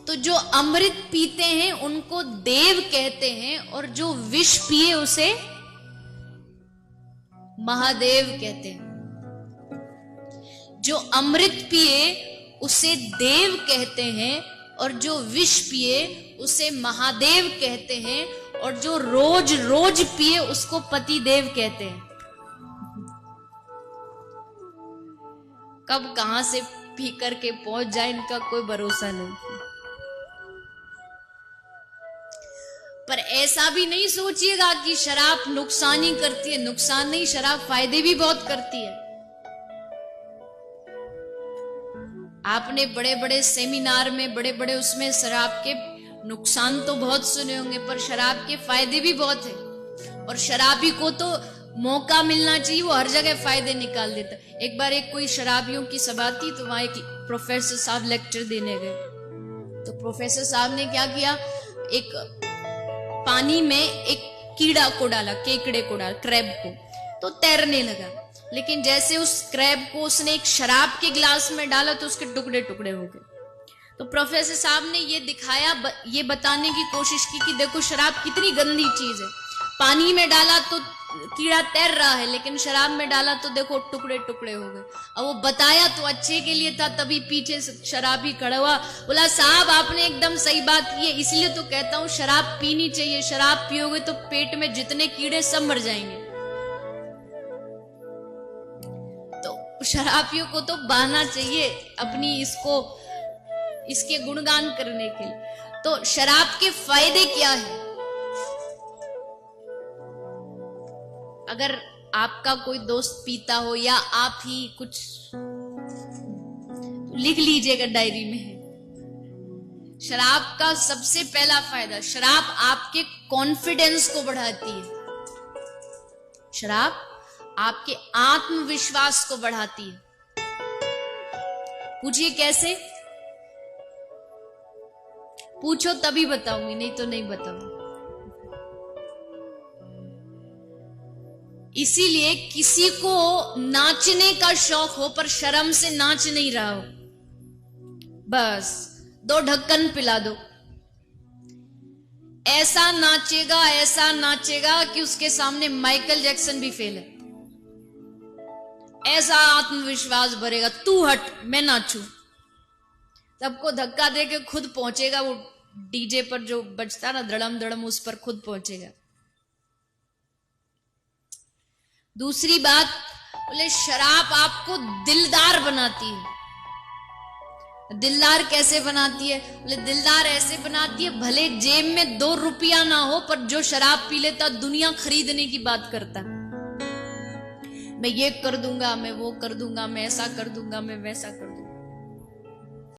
तो जो अमृत पीते हैं उनको देव कहते हैं, और जो विष पिए उसे महादेव कहते हैं। जो अमृत पिए उसे देव कहते हैं, और जो विष पिए उसे महादेव कहते हैं, और जो रोज रोज पिए उसको पति देव कहते हैं। कब कहां से पी करके पहुंच जाए इनका कोई भरोसा नहीं। पर ऐसा भी नहीं सोचिएगा कि शराब नुकसान ही करती है। नुकसान नहीं, शराब फायदे भी बहुत करती है। आपने बड़े बड़े सेमिनार में, बड़े बड़े उसमें शराब के नुकसान तो बहुत सुने होंगे, पर शराब के फायदे भी बहुत है। और शराबी को तो मौका मिलना चाहिए, वो हर जगह फायदे निकाल देता। एक बार एक कोई शराबियों की सभा थी, तो वहां एक प्रोफेसर साहब लेक्चर देने गए। तो प्रोफेसर साहब ने क्या किया, एक पानी में एक कीड़ा को डाला, केकड़े को डाला, क्रैब को, तो तैरने लगा। लेकिन जैसे उस क्रैब को उसने एक शराब के गिलास में डाला तो उसके टुकड़े टुकड़े हो गए। तो प्रोफेसर साहब ने ये दिखाया, ये बताने की कोशिश की कि देखो शराब कितनी गंदी चीज है। पानी में डाला तो कीड़ा तैर रहा है, लेकिन शराब में डाला तो देखो टुकड़े टुकड़े हो गए। अब वो बताया तो अच्छे के लिए था, तभी पीछे से शराबी खड़ा हुआ, बोला साहब आपने एकदम सही बात की है, इसलिए तो कहता हूं शराब पीनी चाहिए। शराब पियोगे तो पेट में जितने कीड़े सब मर जाएंगे। तो शराबियों को तो बहाना चाहिए अपनी इसके गुणगान करने के लिए। तो शराब के फायदे क्या है? अगर आपका कोई दोस्त पीता हो या आप ही कुछ, लिख लीजिएगा डायरी में। शराब का सबसे पहला फायदा, शराब आपके कॉन्फिडेंस को बढ़ाती है। शराब आपके आत्मविश्वास को बढ़ाती है। पूछिए कैसे? पूछो तभी बताऊंगी, नहीं तो नहीं बताऊंगी। इसीलिए किसी को नाचने का शौक हो पर शर्म से नाच नहीं रहा हो, बस 2 ढक्कन पिला दो। ऐसा नाचेगा कि उसके सामने माइकल जैक्सन भी फेल है। ऐसा आत्मविश्वास भरेगा, तू हट मैं नाचू। सबको धक्का दे के खुद पहुंचेगा, वो डीजे पर जो बजता ना धड़म धड़म, उस पर खुद पहुंचेगा। दूसरी बात, बोले शराब आपको दिलदार बनाती है। दिलदार कैसे बनाती है? बोले दिलदार ऐसे बनाती है, भले जेब में 2 रुपया ना हो, पर जो शराब पी लेता दुनिया खरीदने की बात करता। मैं ये कर दूंगा, मैं वो कर दूंगा, मैं ऐसा कर दूंगा, मैं वैसा कर दूंगा।